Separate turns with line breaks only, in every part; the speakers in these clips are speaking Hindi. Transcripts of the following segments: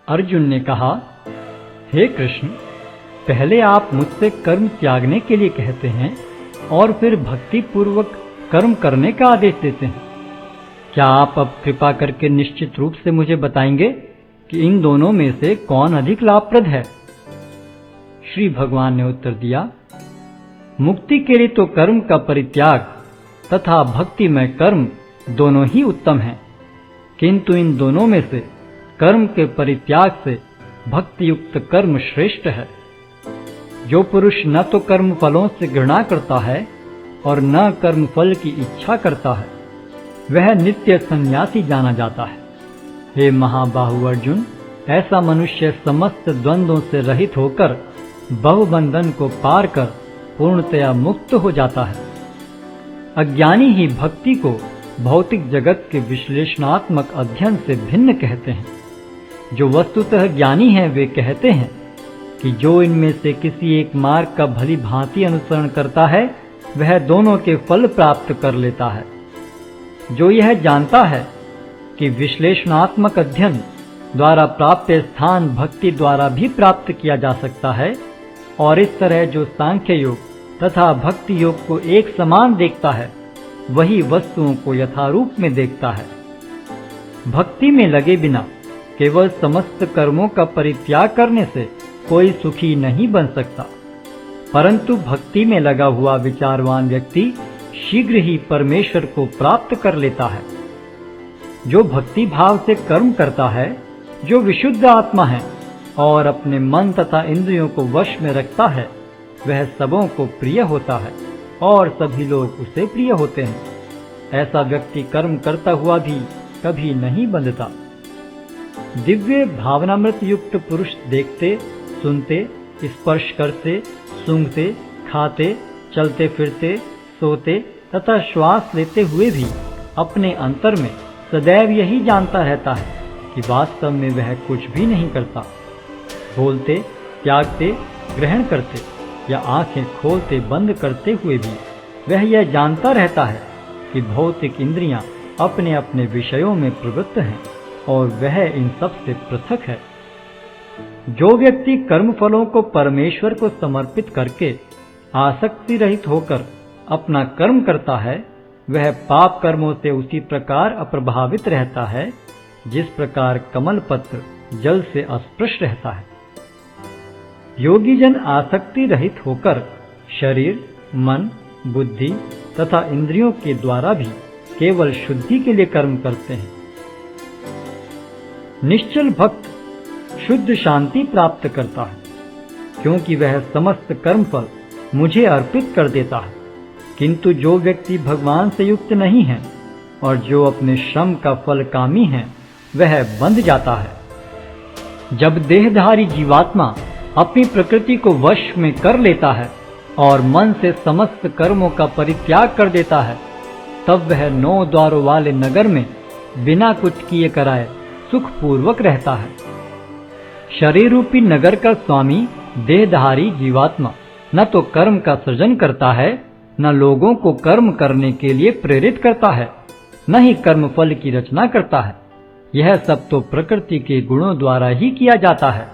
अर्जुन ने कहा, हे कृष्ण, पहले आप मुझसे कर्म त्यागने के लिए कहते हैं और फिर भक्ति पूर्वक कर्म करने का आदेश देते हैं। क्या आप अब कृपा करके निश्चित रूप से मुझे बताएंगे कि इन दोनों में से कौन अधिक लाभप्रद है? श्री भगवान ने उत्तर दिया, मुक्ति के लिए तो कर्म का परित्याग तथा भक्तिमय कर्म दोनों ही उत्तम हैं, किंतु इन दोनों में से कर्म के परित्याग से भक्ति युक्त कर्म श्रेष्ठ है। जो पुरुष न तो कर्म फलों से घृणा करता है और न कर्म फल की इच्छा करता है, वह नित्य सन्यासी जाना जाता है। हे महाबाहु अर्जुन, ऐसा मनुष्य समस्त द्वंद्वों से रहित होकर बहुबंधन को पार कर पूर्णतया मुक्त हो जाता है। अज्ञानी ही भक्ति को भौतिक जगत के विश्लेषणात्मक अध्ययन से भिन्न कहते हैं। जो वस्तुतः ज्ञानी हैं वे कहते हैं कि जो इनमें से किसी एक मार्ग का भली भांति अनुसरण करता है वह दोनों के फल प्राप्त कर लेता है। जो यह जानता है कि विश्लेषणात्मक अध्ययन द्वारा प्राप्त स्थान भक्ति द्वारा भी प्राप्त किया जा सकता है, और इस तरह जो सांख्य योग तथा भक्ति योग को एक समान देखता है वही वस्तुओं को यथारूप में देखता है। भक्ति में लगे बिना केवल समस्त कर्मों का परित्याग करने से कोई सुखी नहीं बन सकता, परंतु भक्ति में लगा हुआ विचारवान व्यक्ति शीघ्र ही परमेश्वर को प्राप्त कर लेता है। जो भक्ति भाव से कर्म करता है, जो विशुद्ध आत्मा है और अपने मन तथा इंद्रियों को वश में रखता है, वह सबों को प्रिय होता है और सभी लोग उसे प्रिय होते हैं। ऐसा व्यक्ति कर्म करता हुआ भी कभी नहीं बंधता। दिव्य भावनामृत युक्त पुरुष देखते, सुनते, स्पर्श करते, सूंघते, खाते, चलते फिरते, सोते तथा श्वास लेते हुए भी अपने अंतर में सदैव यही जानता रहता है कि वास्तव में वह कुछ भी नहीं करता। बोलते, त्यागते, ग्रहण करते या आंखें खोलते बंद करते हुए भी वह यह जानता रहता है कि भौतिक इंद्रियां अपने अपने विषयों में प्रवृत्त हैं और वह इन सब से पृथक है। जो व्यक्ति कर्म फलों को परमेश्वर को समर्पित करके आसक्ति रहित होकर अपना कर्म करता है, वह पाप कर्मों से उसी प्रकार अप्रभावित रहता है जिस प्रकार कमल पत्र जल से अस्पृश रहता है। योगी जन आसक्ति रहित होकर शरीर, मन, बुद्धि तथा इंद्रियों के द्वारा भी केवल शुद्धि के लिए कर्म करते हैं। निश्चल भक्त शुद्ध शांति प्राप्त करता है, क्योंकि वह समस्त कर्मफल मुझे अर्पित कर देता है। किंतु जो व्यक्ति भगवान से युक्त नहीं है और जो अपने श्रम का फल कामी है, वह बंध जाता है। जब देहधारी जीवात्मा अपनी प्रकृति को वश में कर लेता है और मन से समस्त कर्मों का परित्याग कर देता है, तब वह 9 द्वारों वाले नगर में बिना कुछ किए कराए सुखपूर्वक रहता है। शरीर रूपी नगर का स्वामी देहधारी जीवात्मा न तो कर्म का सृजन करता है, न लोगों को कर्म करने के लिए प्रेरित करता है, न ही कर्म फल की रचना करता है। यह सब तो प्रकृति के गुणों द्वारा ही किया जाता है।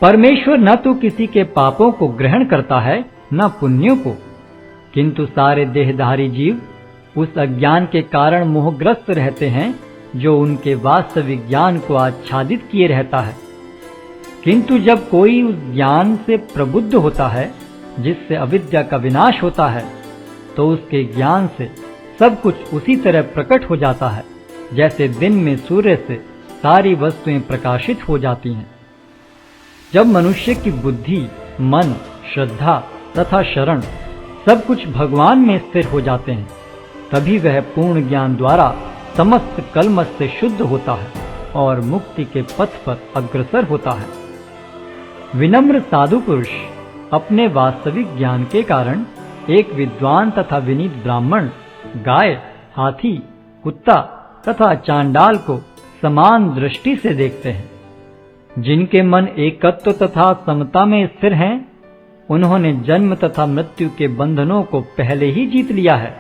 परमेश्वर न तो किसी के पापों को ग्रहण करता है न पुण्यों को, किंतु सारे देहधारी जीव उस अज्ञान के कारण मोहग्रस्त रहते हैं जो उनके वास्तविक ज्ञान को आच्छादित किए रहता है। किंतु जब कोई उस ज्ञान से प्रबुद्ध होता है जिससे अविद्या का विनाश होता है, तो उसके ज्ञान से सब कुछ उसी तरह प्रकट हो जाता है जैसे दिन में सूर्य से सारी वस्तुएं प्रकाशित हो जाती हैं। जब मनुष्य की बुद्धि, मन, श्रद्धा तथा शरण सब कुछ भगवान में स्थिर हो जाते हैं, तभी वह पूर्ण ज्ञान द्वारा समस्त कलमश से शुद्ध होता है और मुक्ति के पथ पर अग्रसर होता है। विनम्र साधु पुरुष अपने वास्तविक ज्ञान के कारण एक विद्वान तथा विनीत ब्राह्मण, गाय, हाथी, कुत्ता तथा चांडाल को समान दृष्टि से देखते हैं। जिनके मन एकत्व तथा समता में स्थिर हैं, उन्होंने जन्म तथा मृत्यु के बंधनों को पहले ही जीत लिया है।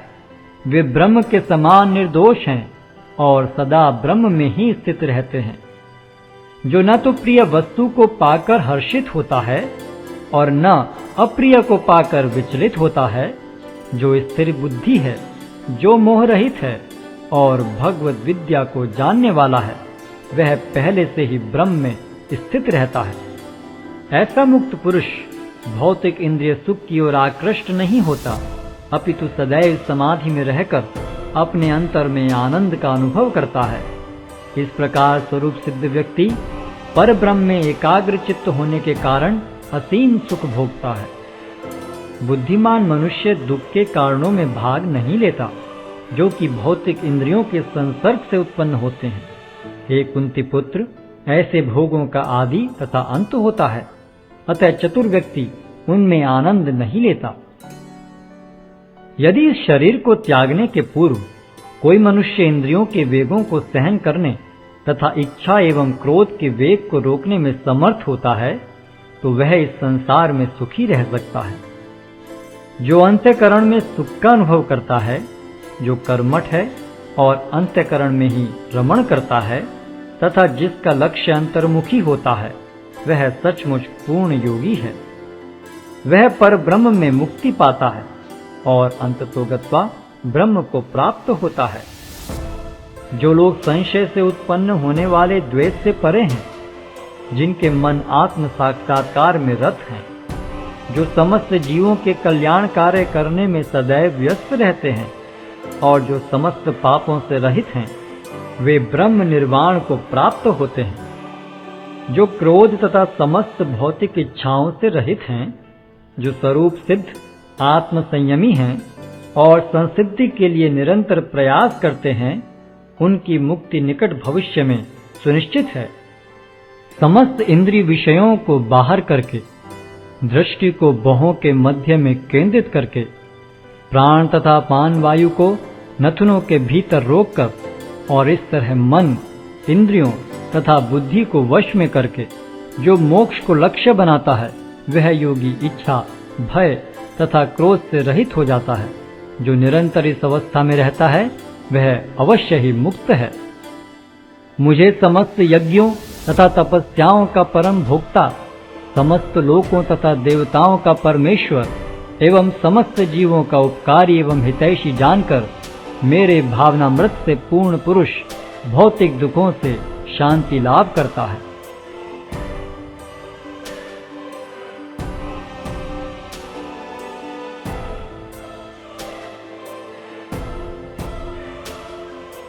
वे ब्रह्म के समान निर्दोष हैं और सदा ब्रह्म में ही स्थित रहते हैं। जो न तो प्रिय वस्तु को पाकर हर्षित होता है और न अप्रिय को पाकर विचलित होता है, जो स्थिर बुद्धि है, जो मोह रहित है और भगवत विद्या को जानने वाला है, वह पहले से ही ब्रह्म में स्थित रहता है। ऐसा मुक्त पुरुष भौतिक इंद्रिय सुख की ओर आकृष्ट नहीं होता, अपितु सदैव समाधि में रहकर अपने अंतर में आनंद का अनुभव करता है। इस प्रकार स्वरूप सिद्ध व्यक्ति पर ब्रह्म में एकाग्र चित्त होने के कारण असीम सुख भोगता है। बुद्धिमान मनुष्य दुख के कारणों में भाग नहीं लेता, जो कि भौतिक इंद्रियों के संसर्ग से उत्पन्न होते हैं। हे कुंती पुत्र, ऐसे भोगों का आदि तथा अंत होता है, अतः चतुर व्यक्ति उनमें आनंद नहीं लेता। यदि इस शरीर को त्यागने के पूर्व कोई मनुष्य इंद्रियों के वेगों को सहन करने तथा इच्छा एवं क्रोध के वेग को रोकने में समर्थ होता है, तो वह इस संसार में सुखी रह सकता है। जो अंतःकरण में सुख का अनुभव करता है, जो कर्मठ है और अंतःकरण में ही रमण करता है तथा जिसका लक्ष्य अंतर्मुखी होता है, वह सचमुच पूर्ण योगी है। वह पर ब्रह्म में मुक्ति पाता है और अंततोगत्वा ब्रह्म को प्राप्त होता है। जो लोग संशय से उत्पन्न होने वाले द्वेष से परे हैं, जिनके मन आत्म साक्षात्कार में रत हैं, जो समस्त जीवों के कल्याण कार्य करने में सदैव व्यस्त रहते हैं और जो समस्त पापों से रहित हैं, वे ब्रह्म निर्वाण को प्राप्त होते हैं। जो क्रोध तथा समस्त भौतिक इच्छाओं से रहित हैं, जो स्वरूप सिद्ध आत्म संयमी हैं और संसिद्धि के लिए निरंतर प्रयास करते हैं, उनकी मुक्ति निकट भविष्य में सुनिश्चित है। समस्त इंद्रिय विषयों को बाहर करके, दृष्टि को भौहों के मध्य में केंद्रित करके, प्राण तथा पान वायु को नथुनों के भीतर रोककर और इस तरह मन, इंद्रियों तथा बुद्धि को वश में करके जो मोक्ष को लक्ष्य बनाता है, वह योगी इच्छा, भय तथा क्रोध से रहित हो जाता है। जो निरंतर इस अवस्था में रहता है, वह अवश्य ही मुक्त है। मुझे समस्त यज्ञों तथा तपस्याओं का परम भोक्ता, समस्त लोकों तथा देवताओं का परमेश्वर एवं समस्त जीवों का उपकारी एवं हितैषी जानकर मेरे भावनामृत से पूर्ण पुरुष भौतिक दुखों से शांति लाभ करता है।